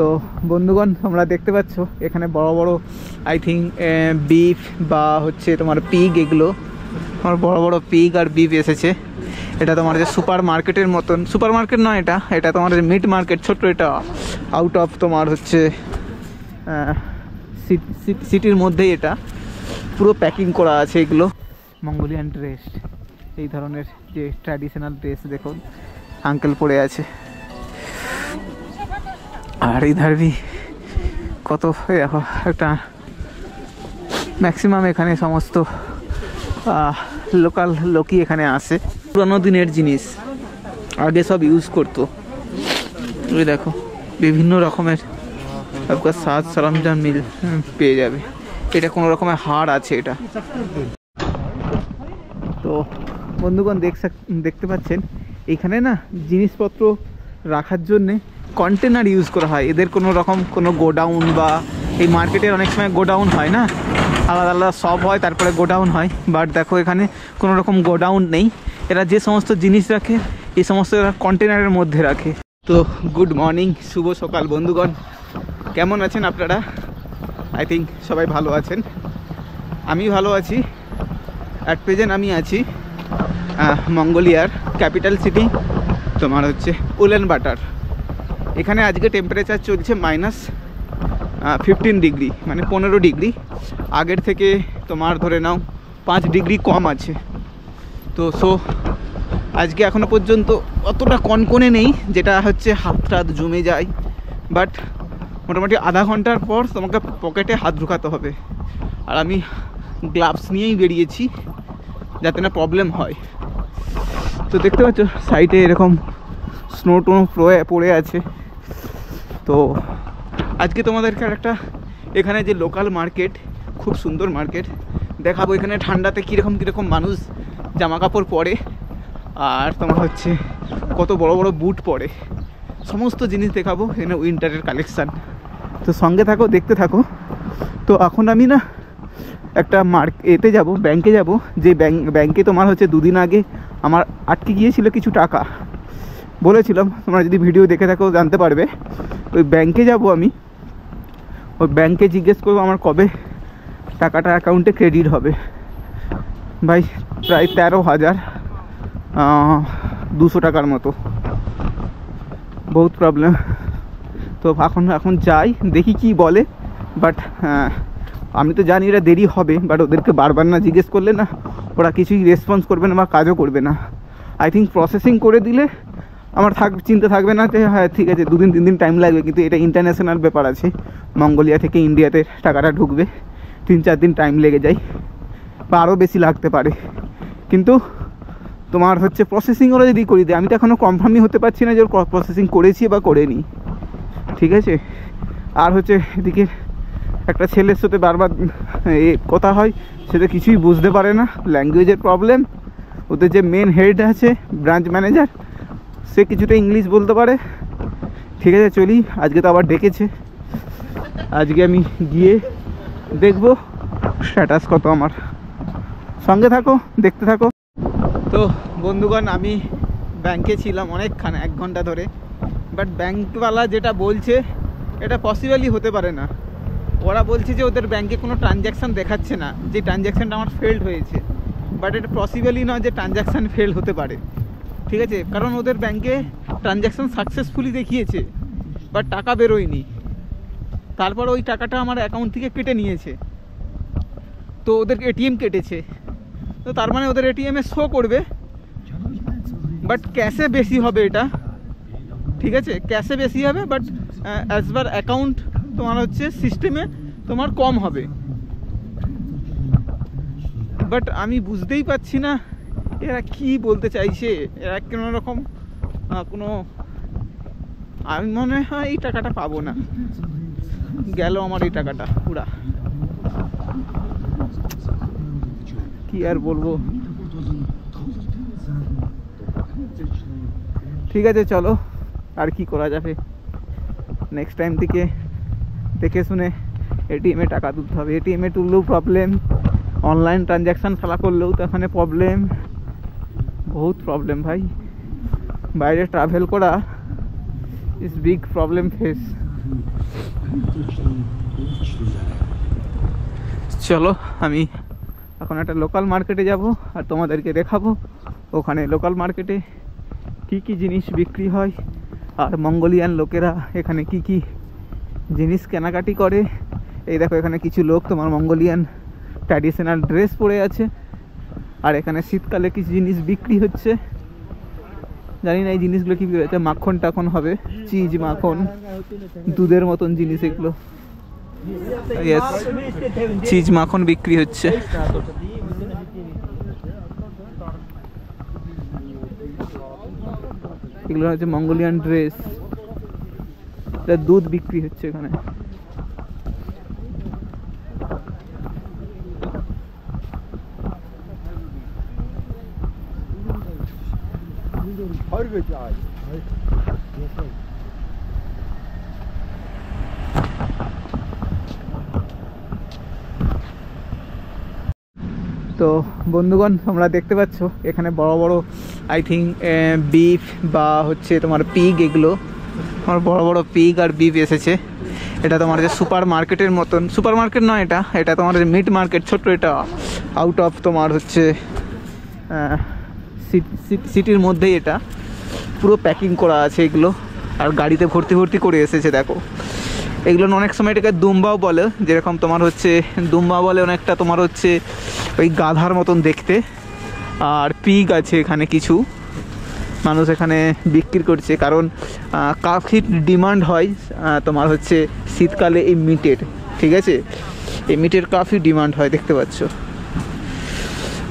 তো বন্ধুগণ তোমরা দেখতে পাচ্ছ এখানে বড় বড় আই থিঙ্ক বিফ বা হচ্ছে তোমার পিগ, এগুলো আমার বড় বড় পিগ আর বিফ এসেছে। এটা তোমার যে সুপার মার্কেটের মতন, সুপার মার্কেট নয় এটা তোমার যে মিট মার্কেট ছোট্ট, এটা আউট অফ তোমার হচ্ছে সিটির মধ্যেই এটা পুরো প্যাকিং করা আছে। এগুলো মঙ্গোলিয়ান ড্রেস, এই ধরনের যে ট্র্যাডিশনাল ড্রেস দেখুন আঙ্কেল পরে আছে। আর ইধার ভি কত দেখো একটা ম্যাক্সিমাম এখানে সমস্ত লোকাল লোকই এখানে আসে। পুরানো দিনের জিনিস আগে সব ইউজ করতো। ওই দেখো বিভিন্ন রকমের আপনার সাজ সরঞ্জাম পেয়ে যাবে। এটা কোনো রকমের হাড় আছে এটা। তো বন্ধুগণ দেখতে পাচ্ছেন এখানে না জিনিসপত্র রাখার জন্যে কন্টেনার ইউজ করা হয়। এদের কোনো রকম কোনো গোডাউন বা এই মার্কেটের অনেক সময় গোডাউন হয় না, আলাদা আলাদা সব হয় তারপরে গোডাউন হয়, বাট দেখো এখানে কোনো রকম গোডাউন নেই। এরা যে সমস্ত জিনিস রাখে এই সমস্ত এরা কন্টেনারের মধ্যে রাখে। তো গুড মর্নিং, শুভ সকাল বন্ধুগণ, কেমন আছেন আপনারা? আই থিঙ্ক সবাই ভালো আছেন, আমি ভালো আছি। অ্যাট প্রেজেন্ট আমি আছি মঙ্গোলিয়ার ক্যাপিটাল সিটি তোমার হচ্ছে উলানবাটার। এখানে আজকে টেম্পারেচার চলছে -15 ডিগ্রি, মানে 15 ডিগ্রি। আগের থেকে তোমার ধরে নাও 5 ডিগ্রি কম আছে। তো আজকে এখনও পর্যন্ত অতটা কনকনে নেই, যেটা হচ্ছে হাতটা জমে যায়, বাট মোটামুটি আধা ঘন্টার পর তোমাকে পকেটে হাত ঢুকাতে হবে। আর আমি গ্লাভস নিয়েই বেরিয়েছি যাতে না প্রবলেম হয়। তো দেখতে পাচ্ছ সাইডে এরকম স্নো টোনো পড়ে আছে। তো আজকে তোমাদেরকে একটা এখানে যে লোকাল মার্কেট, খুব সুন্দর মার্কেট দেখাবো। এখানে ঠান্ডাতে কীরকম মানুষ জামা কাপড় পরে, আর তোমার হচ্ছে কত বড় বড় বুট পরে, সমস্ত জিনিস দেখাবো। এখানে উইন্টারের কালেকশান। তো সঙ্গে থাকো, দেখতে থাকো। তো এখন আমি না একটা এতে যাব, ব্যাংকে যাব। যে ব্যাংকে তোমার হচ্ছে 2 দিন আগে আমার আটকে গিয়েছিল কিছু টাকা, বলেছিলাম, তোমরা যদি ভিডিও দেখে থাকো জানতে পারবে। ওই ব্যাংকে যাব আমি, ওই ব্যাংকে জিজ্ঞেস করবো আমার কবে টাকাটা অ্যাকাউন্টে ক্রেডিট হবে। ভাই প্রায় 13,200 টাকার মতো, বহুত প্রবলেম। তো এখন যাই, দেখি কি বলে। বাট আমি তো জানি এটা দেরি হবে, বাট ওদেরকে বারবার না জিজ্ঞেস করলে না ওরা কিছুই রেসপন্স করবে না বা কাজও করবে না। আই থিঙ্ক প্রসেসিং করে দিলে আমার চিন্তা থাকবে না যে হ্যাঁ ঠিক আছে 2 দিন 3 দিন টাইম লাগবে, কিন্তু এটা ইন্টারন্যাশনাল ব্যাপার আছে। মঙ্গোলিয়া থেকে ইন্ডিয়াতে টাকাটা ঢুকবে, 3-4 দিন টাইম লেগে যায় বা আরও বেশি লাগতে পারে। কিন্তু তোমার হচ্ছে প্রসেসিং ওরা যদি করে দেয়, আমি তো এখনও কনফার্মই হতে পারছি না যে ওর প্রসেসিং করেছি বা করেনি, ঠিক আছে। আর হচ্ছে এদিকে একটা ছেলের সাথে বারবার কথা হয়, সেটা কিছুই বুঝতে পারে না, ল্যাঙ্গুয়েজের প্রবলেম। ওদের যে মেন হেড আছে ব্রাঞ্চ ম্যানেজার, সে কিছুটা ইংলিশ বলতে পারে। ঠিক আছে চলি, আজকে তো আবার ডেকেছে, আজকে আমি গিয়ে দেখব স্ট্যাটাস কত আমার। সঙ্গে থাকো, দেখতে থাকো। তো বন্ধুগণ আমি ব্যাংকে ছিলাম অনেকক্ষণ, 1 ঘন্টা ধরে, বাট ব্যাংকওয়ালা যেটা বলছে এটা পসিবলই হতে পারে না। ওরা বলছে যে ওদের ব্যাংকে কোনো ট্রানজ্যাকশান দেখাচ্ছে না, যে ট্রানজ্যাকশানটা আমার ফেল্ড হয়েছে। বাট এটা পসিবলই নয় যে ট্রানজ্যাকশান ফেল হতে পারে, ঠিক আছে। কারণ ওদের ব্যাংকে ট্রানজ্যাকশান সাকসেসফুলি দেখিয়েছে, বাট টাকা বেরোয়নি। তারপর ওই টাকাটা আমার অ্যাকাউন্ট থেকে কেটে নিয়েছে। তো ওদের এটিএম কেটেছে, তো তার মানে ওদের এটিএমে শো করবে, বাট ক্যাশে বেশি হবে এটা, ঠিক আছে। ক্যাশে বেশি হবে, বাট অ্যাজ পার অ্যাকাউন্ট তোমার হচ্ছে সিস্টেমে তোমার কম হবে। বাট আমি বুঝতেই পারছি না এরা কি বলতে চাইছে। এরা কোনো রকম আমি মনে হয় এই টাকাটা পাবো না, গেল আমার এই টাকাটা পুরা। কি আর বলবো। ঠিক আছে চলো, আর কি করা যাবে। নেক্সট টাইম থেকে দেখে শুনে এটিএমে টাকা তুলতে হবে। এটিএমে তুললেও প্রবলেম, অনলাইন ট্রানজ্যাকশান খেলা করলেও তো এখানে প্রবলেম, বহুত প্রবলেম ভাই। বাইরে ট্রাভেল করা ইজ বিগ প্রবলেম ফেস। চলো আমি এখন একটা লোকাল মার্কেটে যাব আর তোমাদেরকে দেখাবো ওখানে লোকাল মার্কেটে কি কি জিনিস বিক্রি হয় আর মঙ্গোলিয়ান লোকেরা এখানে কি কি জিনিস কেনাকাটি করে। এই দেখো এখানে কিছু লোক তোমার মঙ্গোলিয়ান ট্র্যাডিশনাল ড্রেস পরে আছে আর এখানে শীতকালে কিছু জিনিস বিক্রি হচ্ছে। জানি না এই জিনিসগুলো কি বিক্রি হচ্ছে, মাখন টাখন হবে, চিজ মাখন দুধের মতন জিনিস এগুলো। ইয়েস, চিজ মাখন বিক্রি হচ্ছে। এগুলো হচ্ছে মঙ্গোলিয়ান ড্রেস, দুধ বিক্রি হচ্ছে এখানে। তো বন্ধুগণ তোমরা দেখতে পাচ্ছ এখানে বড় বড় আই থিঙ্ক বিফ বা হচ্ছে তোমার পিগ, এগুলো আমার বড় বড় পিগ আর বিফ এসেছে। এটা তোমার যে সুপার মার্কেটের মতন, সুপার মার্কেট নয় এটা, এটা তোমার মিট মার্কেট ছোট্ট, এটা আউট অফ তোমার হচ্ছে সিটির মধ্যেই এটা পুরো প্যাকিং করা আছে এগুলো, আর গাড়িতে ভর্তি ভর্তি করে এসেছে। দেখো এগুলো অনেক সময় এটাকে দুম্বাও বলে, যেরকম তোমার হচ্ছে দুম্বা বলে অনেকটা তোমার হচ্ছে ওই গাধার মতন দেখতে। আর পিগ আছে এখানে, কিছু মানুষ এখানে বিক্রি করছে, কারণ কাফি ডিমান্ড হয় তোমার হচ্ছে শীতকালে এই মিটের। ঠিক আছে, এই মিটের কাফি ডিমান্ড হয়, দেখতে পাচ্ছ।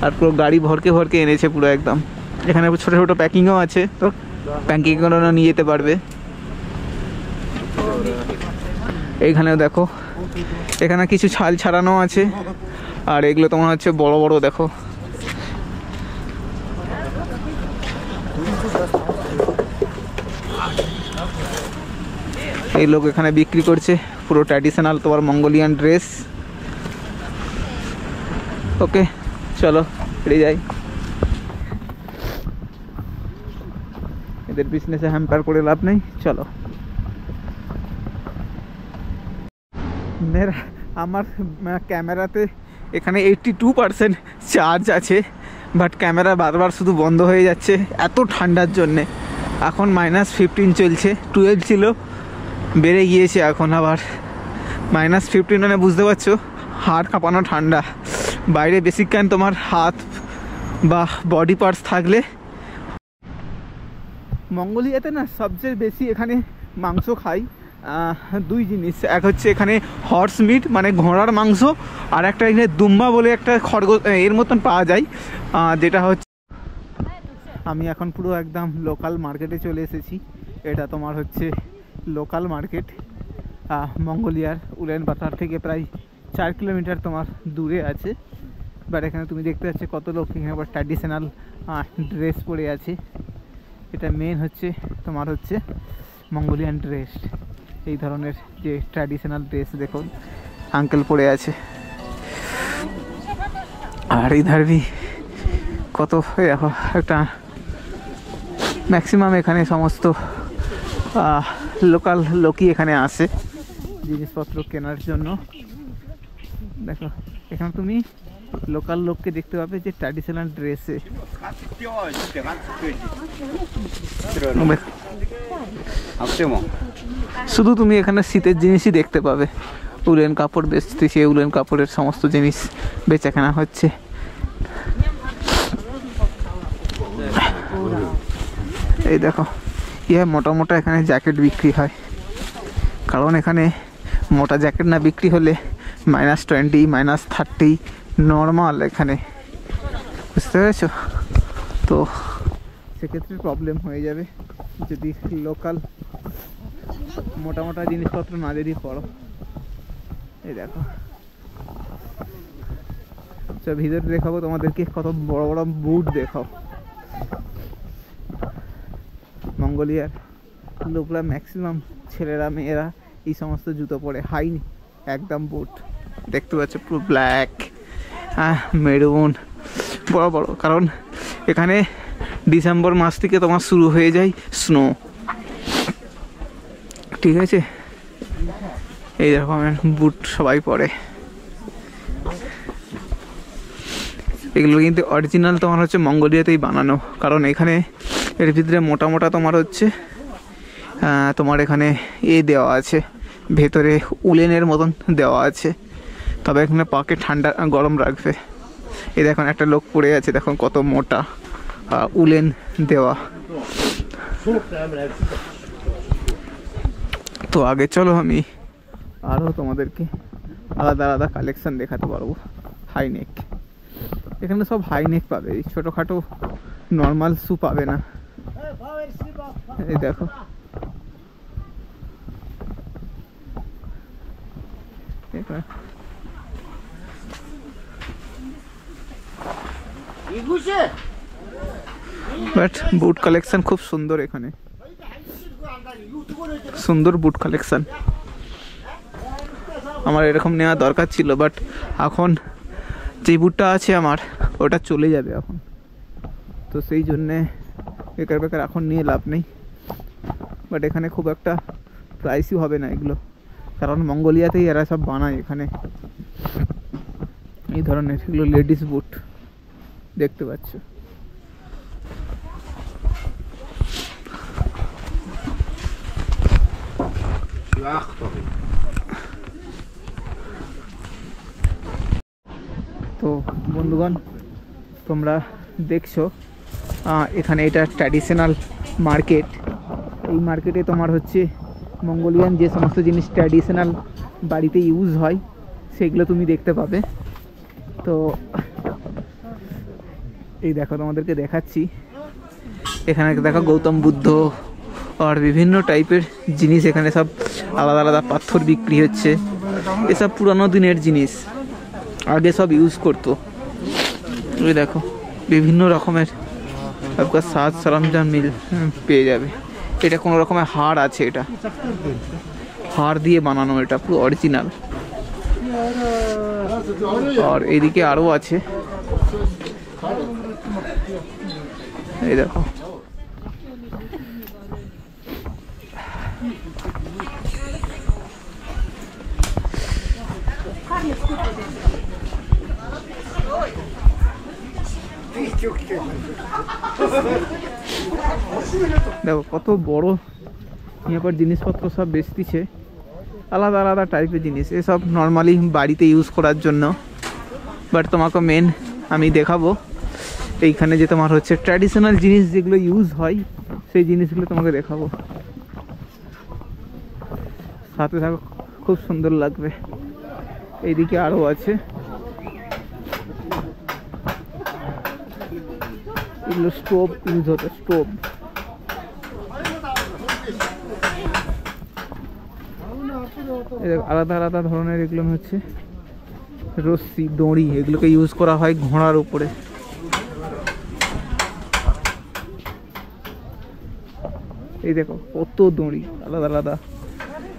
আর পুরো গাড়ি ভরকে ভরকে এনেছে পুরো একদম। এখানে ছোটো ছোটো প্যাকিংও আছে, তো প্যাকিং করে নিয়ে যেতে পারবে। এইখানেও দেখো এখানে কিছু ছাল ছাড়ানো আছে, আর এগুলো তোমার হচ্ছে বড় বড়। দেখো এই লোক এখানে বিক্রি করছে পুরো ট্র্যাডিশনাল তোমার মঙ্গোলিয়ান ড্রেস। ওকে চলো ফিরে যাই, এদের বিজনেসে হ্যাম্পার করে লাভ নেই। চলো আমার ক্যামেরাতে এখানে 82% চার্জ আছে, বাট ক্যামেরা বারবার শুধু বন্ধ হয়ে যাচ্ছে এত ঠান্ডার জন্যে। এখন -15 চলছে, 12 ছিল, বেড়ে গিয়েছে এখন আবার -15। মানে বুঝতে পারছো হাড় কাঁপানো ঠান্ডা। বাইরে বেসিক্যান তোমার হাত বা বডি পার্টস থাকলে। মঙ্গোলিয়াতে না সবচেয়ে বেশি এখানে মাংস খাই দুই জিনিস, এক হচ্ছে এখানে হর্স মিট মানে ঘোড়ার মাংস, আর একটা এখানে দুম্বা বলে একটা খরগোশ এর মতন পাওয়া যায়, যেটা হচ্ছে। আমি এখন পুরো একদম লোকাল মার্কেটে চলে এসেছি। এটা তোমার হচ্ছে লোকাল মার্কেট মঙ্গোলিয়ার উলানবাটার থেকে প্রায় 4 কিলোমিটার তোমার দূরে আছে। বাট এখানে তুমি দেখতে পাচ্ছ কত লোক এখানে আবার ট্র্যাডিশনাল ড্রেস পরে আছে। এটা মেন হচ্ছে তোমার হচ্ছে মঙ্গোলিয়ান ড্রেস, এই ধরনের যে ট্র্যাডিশনাল ড্রেস দেখুন আঙ্কেল পরে আছে। আর ইধার ভি কত দেখো একটা ম্যাক্সিমাম এখানে সমস্ত লোকাল লোকই এখানে আসে জিনিসপত্র কেনার জন্য। দেখো এখানে তুমি লোকাল লোককে দেখতে পাবে যে ট্র্যাডিশনাল ড্রেসে। শুধু তুমি এখানে শীতের জিনিসই দেখতে পাবে, উলেন কাপড় বেচতেছে, উলেন কাপড়ের সমস্ত জিনিস বেচাকেনা হচ্ছে। এই দেখো ইয়ে মোটা মোটা এখানে জ্যাকেট বিক্রি হয়, কারণ এখানে মোটা জ্যাকেট না বিক্রি হলে -20 -30 নর্মাল এখানে, বুঝতে পেরেছো? তো সেক্ষেত্রে প্রবলেম হয়ে যাবে যদি লোকাল মোটা মোটা জিনিসপত্র না যদি পড়ো। এই দেখো আচ্ছা ভিতরে দেখাবো তোমাদেরকে, কত বড় বড় বুট দেখাও। মঙ্গোলিয়ার লোকরা ম্যাক্সিমাম ছেলেরা মেয়েরা এই সমস্ত জুতো পরে, হাই একদম বুট দেখতে পাচ্ছ পুরো ব্ল্যাক মেরুন বড় বড়, কারণ এখানে ডিসেম্বর মাস থেকে তোমার শুরু হয়ে যায় স্নো। ঠিক আছে, এই রকমের বুট সবাই পরে। এগুলো কিন্তু অরিজিনাল তোমার হচ্ছে মঙ্গোলিয়াতেই বানানো, কারণ এখানে এর ভিতরে মোটা মোটা তোমার হচ্ছে তোমার এখানে দেওয়া আছে, ভেতরে উলেনের মতন দেওয়া আছে, তবে এখানে পাকে ঠান্ডা গরম রাখবে। এই দেখুন একটা লোক পড়ে আছে, দেখুন কত মোটা উলেন দেওয়া। তো আগে চলো আমি আরও তোমাদেরকে আলাদা আলাদা কালেকশন দেখাতে পারবো। হাইনেক, এখানে সব হাইনেক পাবে, এই ছোটোখাটো নর্মাল শু পাবে না। এই দেখো বাট বুট কালেকশন খুব সুন্দর, এখানে সুন্দর বুট কালেকশন। আমার এরকম নেওয়া দরকার ছিল, বাট এখন যে বুটটা আছে আমার ওটা চলে যাবে এখন, তো সেই জন্যে বেকার বেকার এখন নিয়ে লাভ নেই। বাট এখানে খুব একটা প্রাইসই হবে না এগুলো, কারণ মঙ্গোলিয়াতেই এরা সব বানায় এখানে এই ধরনের। এগুলো লেডিস বুট দেখতে পাচ্ছ। তো বন্ধুগণ তোমরা দেখছো এখানে এটা ট্র্যাডিশনাল মার্কেট। এই মার্কেটে তোমার হচ্ছে মঙ্গোলিয়ান যে সমস্ত জিনিস ট্র্যাডিশনাল বাড়িতে ইউজ হয় সেগুলো তুমি দেখতে পাবে। তো এই দেখো তোমাদেরকে দেখাচ্ছি, এখানে দেখো গৌতম বুদ্ধ আর বিভিন্ন টাইপের জিনিস, এখানে সব আলাদা আলাদা পাথর বিক্রি হচ্ছে। এসব পুরানো দিনের জিনিস, আগে সব ইউজ করতো। ওই দেখো বিভিন্ন রকমের আপনার সাজ সরঞ্জাম পেয়ে যাবে। এটা কোনো রকমের হাড় আছে, এটা হাড় দিয়ে বানানো, এটা পুরো অরিজিনাল। আর এইদিকে আরও আছে, এই দেখো দেখো কত বড় यहाँ पर জিনিসপত্র সব বেচতিছে, আলাদা আলাদা টাইপের জিনিস। এসব নর্মালি বাড়িতে ইউজ করার জন্য, বাট তোমাকে মেন আমি দেখাবো এইখানে যে তোমার হচ্ছে ট্র্যাডিশনাল জিনিস যেগুলো ইউজ হয় সেই জিনিসগুলো তোমাকে দেখাবো। সাথে থাকো, খুব সুন্দর লাগবে। এইদিকে আরও আছে, এগুলো স্টোভ ইউজ হতো, স্টোভ। আলাদা আলাদা ধরনের এগুলো হচ্ছে রশ্মি, দড়ি, এগুলোকে ইউজ করা হয় ঘোড়ার উপরে। এই দেখো কত দড়ি আলাদা আলাদা,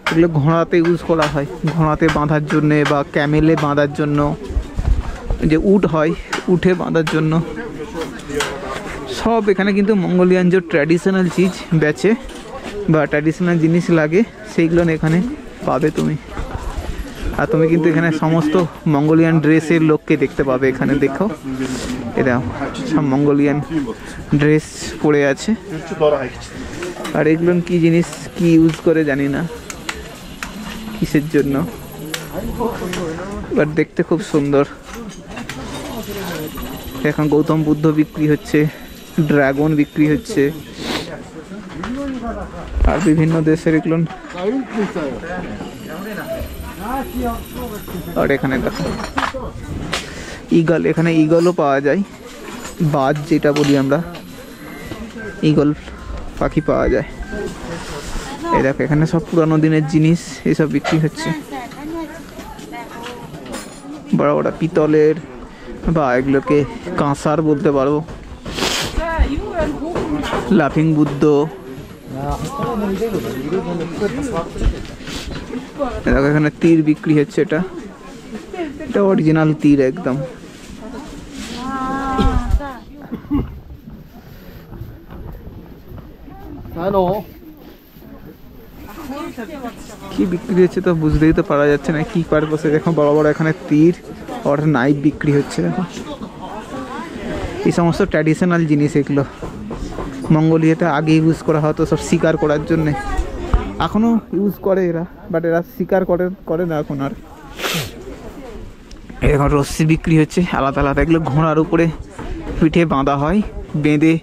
এগুলো ঘোড়াতে ইউজ করা হয়, ঘোড়াতে বাঁধার জন্যে বা ক্যামেলে বাঁধার জন্য, যে উট হয় উঠে বাঁধার জন্য। সব এখানে কিন্তু মঙ্গোলিয়ান যে ট্র্যাডিশনাল চিজ বেচে বা ট্র্যাডিশনাল জিনিস লাগে সেইগুলো এখানে পাবে তুমি। আর তুমি কিন্তু এখানে সমস্ত মঙ্গোলিয়ান ড্রেসের লোককে দেখতে পাবে এখানে। দেখো এরা সব মঙ্গোলিয়ান ড্রেস পরে আছে। আর এগুলো কি জিনিস, কি ইউজ করে জানি না, কিসের জন্য, বাট দেখতে খুব সুন্দর। এখন গৌতম বুদ্ধ বিক্রি হচ্ছে, ড্রাগন বিক্রি হচ্ছে, আর বিভিন্ন দেশের এগুলো। আর এখানে দেখো ঈগল, এখানে ঈগলও পাওয়া যায়, বাজ যেটা বলি আমরা, ঈগল পাখি পাওয়া যায়। এই দেখো এখানে সব পুরানো দিনের জিনিস এসব বিক্রি হচ্ছে, বড় বড় পিতলের বা এগুলোকে কাঁসার বলতে পারবো। লাফিং বুদ্ধ, দেখো এখানে তীর বিক্রি হচ্ছে, এটা অরিজিনাল তীর একদম। কি বিক্রি হচ্ছে তো বুঝতেই তো পারা যাচ্ছে না কি পারপসে। দেখো বড় বড় এখানে তীর আর নাইফ বিক্রি হচ্ছে। দেখো এই সমস্ত ট্র্যাডিশনাল জিনিস, এগুলো মঙ্গোলিয়াতে আগে ইউজ করা হতো সব শিকার করার জন্যে। এখনও ইউজ করে এরা, বাট এরা শিকার করে না এখন আর। এখন রশ্মি বিক্রি হচ্ছে আলাদা আলাদা, এগুলো ঘোড়ার উপরে পিঠে বাঁধা হয়, বেঁধে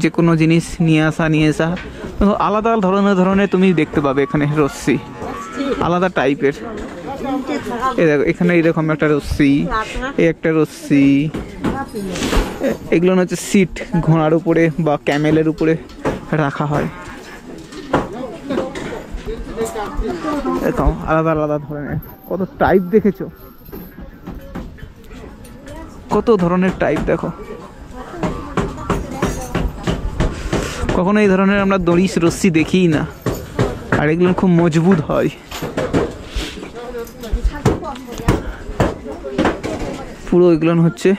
যে কোনো জিনিস নিয়ে আসা আলাদা ধরনের তুমি দেখতে পাবে এখানে। রশ্মি আলাদা টাইপের। দেখো এখানে এরকম একটা রশ্মি, এই একটা রশ্মি, এগুলো হচ্ছে সিট, ঘোড়ার উপরে বা ক্যামেলের উপরে রাখা হয়। এরকম আলাদা আলাদা ধরনের কত টাইপ দেখেছো, কত ধরনের টাইপ। দেখো কখনো এই ধরনের আমরা দড়ি রশ্মি দেখিই না, আর এগুলো খুব মজবুত হয়। পুরো এগুলো হচ্ছে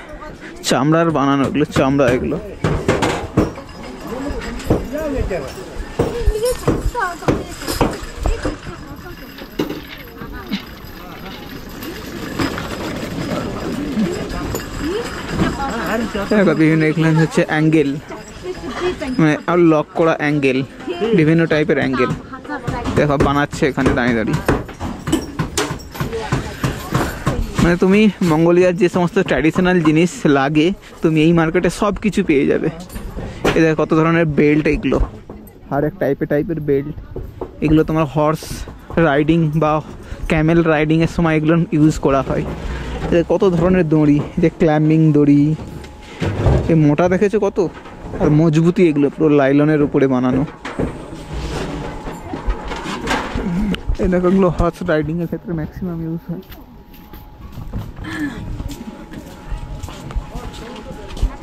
চামড়ার বানানো, এগুলো চামড়া। এগুলো বিভিন্ন এগুলো হচ্ছে অ্যাঙ্গেল, মানে আর লক করা অ্যাঙ্গেল, বিভিন্ন টাইপের অ্যাঙ্গেল। দেখো বানাচ্ছে এখানে দাঁড়িয়ে দাঁড়িয়ে। মানে তুমি মঙ্গোলিয়ার যে সমস্ত ট্র্যাডিশনাল জিনিস লাগে তুমি এই মার্কেটে সব কিছু পেয়ে যাবে। এদের কত ধরনের বেল্ট, এগুলো আর এক টাইপের বেল্ট। এগুলো তোমার হর্স রাইডিং বা ক্যামেল রাইডিংয়ের সময় এগুলো ইউজ করা হয়। এদের কত ধরনের দড়ি, যে ক্লাম্বিং দড়ি, এ মোটা দেখেছো কত, আর মজবুতি এগুলো পুরো লাইলনের উপরে বানানো। এই দেখো এগুলো হর্স রাইডিংয়ের ক্ষেত্রে ম্যাক্সিমাম ইউজ হয়।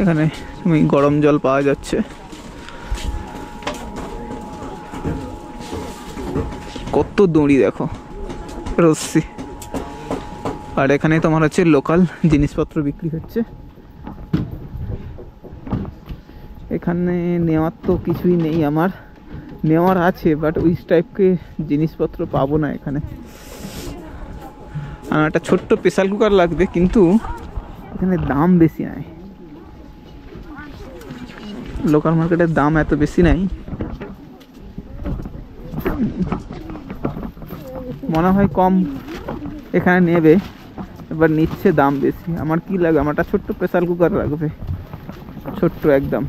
এখানে তুমি গরম জল পাওয়া যাচ্ছে। কত দড়ি দেখো, রশ্মি। আর এখানে তোমার হচ্ছে লোকাল জিনিসপত্র বিক্রি হচ্ছে। এখানে নেওয়ার তো কিছুই নেই, আমার নেওয়ার আছে বাট ওই টাইপকে জিনিসপত্র পাবো না এখানে। আমার একটা ছোট্ট প্রেসার কুকার লাগবে, কিন্তু এখানে দাম বেশি নাই, লোকাল মার্কেটের দাম এত বেশি নাই। মনে হয় কম এখানে নেবে, এবার নিচ্ছে দাম বেশি। আমার কি লাগবে, আমার একটা ছোট্ট প্রেসার কুকার লাগবে, ছোট্ট একদম।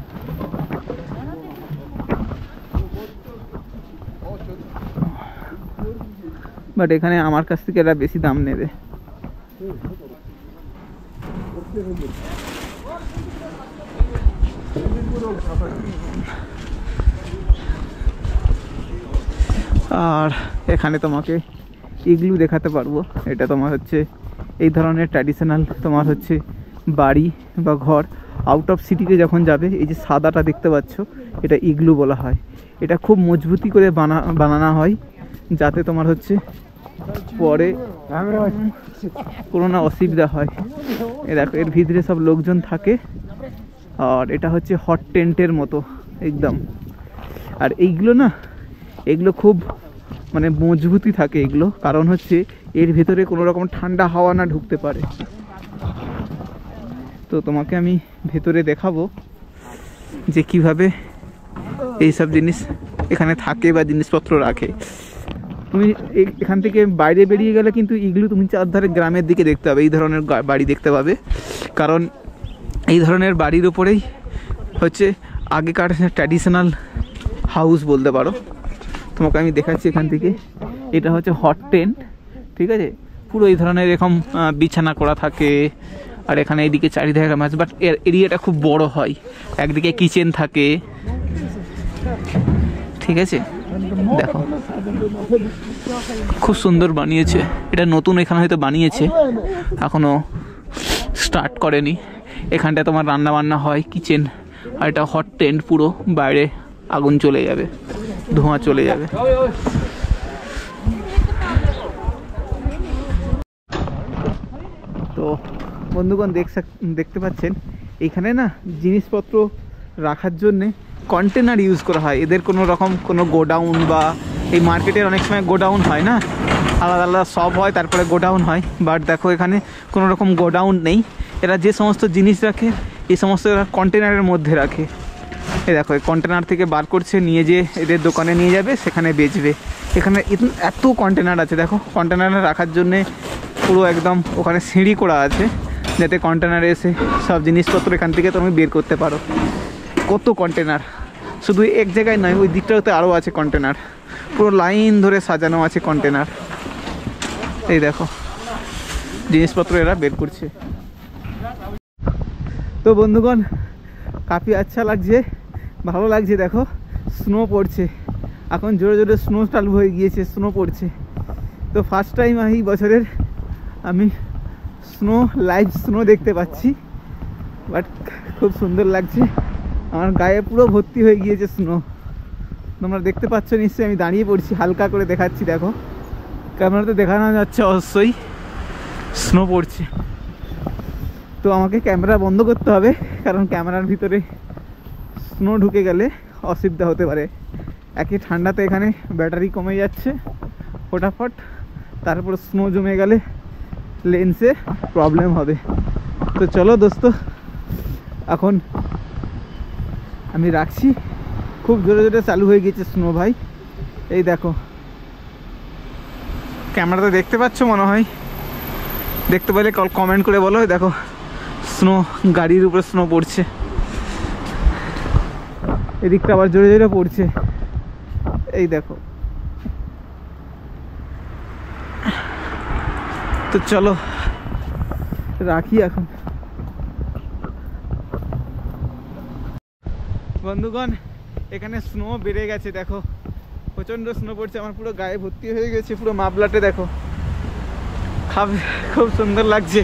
বাট এখানে আমার কাছ থেকে এরা বেশি দাম নেবে। আর এখানে তোমাকে ইগলু দেখাতে পারবো। এটা তোমার হচ্ছে এই ধরনের ট্র্যাডিশনাল তোমার হচ্ছে বাড়ি বা ঘর আউট অফ সিটিতে যখন যাবে, এই যে সাদাটা দেখতে পাচ্ছ এটা ইগলু বলা হয়। এটা খুব মজবুতি করে বানানো হয়, যাতে তোমার হচ্ছে পরে কোনো না অসুবিধা হয়। দেখো এর ভিতরে সব লোকজন থাকে, আর এটা হচ্ছে হট টেন্টের মতো একদম। আর এইগুলো না, এগুলো খুব মানে মজবুতি থাকে এগুলো, কারণ হচ্ছে এর ভেতরে কোনো রকম ঠান্ডা হাওয়া না ঢুকতে পারে। তো তোমাকে আমি ভেতরে দেখাবো যে কিভাবে এইসব জিনিস এখানে থাকে বা জিনিসপত্র রাখে। তুমি এখান থেকে বাইরে বেরিয়ে গেলে কিন্তু ইগলু তুমি চারধারে গ্রামের দিকে দেখতে পাবে, এই ধরনের বাড়ি দেখতে পাবে। কারণ এই ধরনের বাড়ির উপরেই হচ্ছে আগেকার ট্র্যাডিশনাল হাউস বলতে পারো। তোমাকে আমি দেখাচ্ছি এখান থেকে, এটা হচ্ছে হট টেন্ট, ঠিক আছে। পুরো এই ধরনের এরকম বিছানা করা থাকে, আর এখানে এইদিকে চারিদিকে মাছ, বাট এর এরিয়াটা খুব বড় হয়। একদিকে কিচেন থাকে, ঠিক আছে। দেখো খুব সুন্দর বানিয়েছে, এটা নতুন এখানে হয়তো বানিয়েছে, এখনো স্টার্ট করেনি। এখানটা তোমার রান্না বান্না হয়, কিচেন। আর এটা হট টেন্ট, পুরো বাইরে আগুন চলে যাবে, ধোঁয়া চলে যাবে। তো বন্ধুগণ দেখতে পাচ্ছেন এখানে না জিনিসপত্র রাখার জন্যে কন্টেনার ইউজ করা হয়। এদের কোনো রকম কোনো গোডাউন বা এই মার্কেটের অনেক সময় গোডাউন হয় না, আলাদা আলাদা সব হয়, তারপরে গোডাউন হয়। বাট দেখো এখানে কোনো রকম গোডাউন নেই। এরা যে সমস্ত জিনিস রাখে এই সমস্ত এরা কন্টেনারের মধ্যে রাখে। এই দেখো এই কন্টেনার থেকে বার করছে, নিয়ে যেয়ে এদের দোকানে নিয়ে যাবে, সেখানে বেচবে। এখানে এত কন্টেনার আছে, দেখো কন্টেনারে রাখার জন্যে পুরো একদম ওখানে সিঁড়ি করা আছে, যাতে কন্টেনারে এসে সব জিনিসপত্র এখান থেকে তুমি বের করতে পারো। কত কন্টেনার, শুধু এক জায়গায় নয়, ওই দিকটাতে আরও আছে কন্টেনার, পুরো লাইন ধরে সাজানো আছে কন্টেনার। এই দেখো জিনিসপত্র এরা বের করছে। তো বন্ধুগণ কাফি আচ্ছা লাগছে, ভালো লাগছে। দেখো স্নো পড়ছে, এখন জোরে জোরে স্নো চালু হয়ে গিয়েছে, স্নো পড়ছে। তো ফার্স্ট টাইম এই বছরের আমি স্নো, লাইভ স্নো দেখতে পাচ্ছি, বাট খুব সুন্দর লাগছে। আমার গায়ে পুরো ভর্তি হয়ে গিয়েছে স্নো, তোমরা দেখতে পাচ্ছ নিশ্চয়ই। আমি দাঁড়িয়ে পড়ছি, হালকা করে দেখাচ্ছি, দেখো ক্যামেরাতে দেখানো যাচ্ছে অবশ্যই স্নো পড়ছে। তো আমাকে ক্যামেরা বন্ধ করতে হবে, কারণ ক্যামেরার ভিতরে স্নো ঢুকে গেলে অসুবিধা হতে পারে। একই ঠান্ডাতে এখানে ব্যাটারি কমে যাচ্ছে ফটাফট, তারপর স্নো জমে গেলে লেন্সে প্রবলেম হবে। তো চলো দোস্ত, এখন আমি রাখছি। খুব জোরে জোরে চালু হয়ে গেছে স্নো ভাই। এই দেখো ক্যামেরাতে দেখতে পাচ্ছ মনে হয়, দেখতে পেলে কমেন্ট করে বলো। দেখো স্নো, গাড়ির উপরে স্নো পড়ছে, এদিকটা আবার জোরে জোরে পড়ছে। এই দেখো, তো চলো রাখি এখন। বন্ধুগণ এখানে স্নো বেড়ে গেছে, দেখো প্রচণ্ড স্নো পড়ছে, আমার পুরো গায়ে ভর্তি হয়ে গেছে, পুরো মাফলাতে দেখো। খুব সুন্দর লাগছে।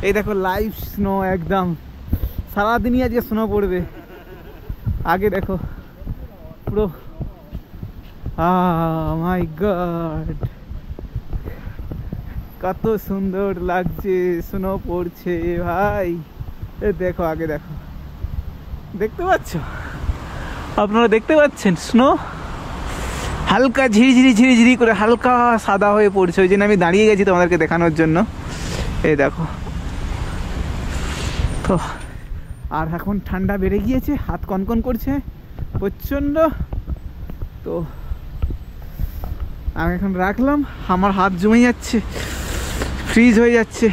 এই দেখো লাইভ স্নো, একদম সারাদিনই আজকে স্নো পড়বে। আগে দেখো পুরো, মাই গড কত সুন্দর লাগছে, স্নো পড়ছে ভাই। দেখো আগে দেখো, দেখতে পাচ্ছ, আপনারা দেখতে পাচ্ছেন স্নো হালকা ঝিরিঝিরি ঝিরিঝিরি করে হালকা সাদা হয়ে পড়ছে। ওই জন্য আমি দাঁড়িয়ে গেছি তোমাদেরকে দেখানোর জন্য। এই দেখো তো, আর এখন ঠান্ডা বেড়ে গিয়েছে, হাত কনকন করছে প্রচণ্ড। তো আমি এখন রাখলাম, আমার হাত জমে যাচ্ছে, ফ্রিজ হয়ে যাচ্ছে।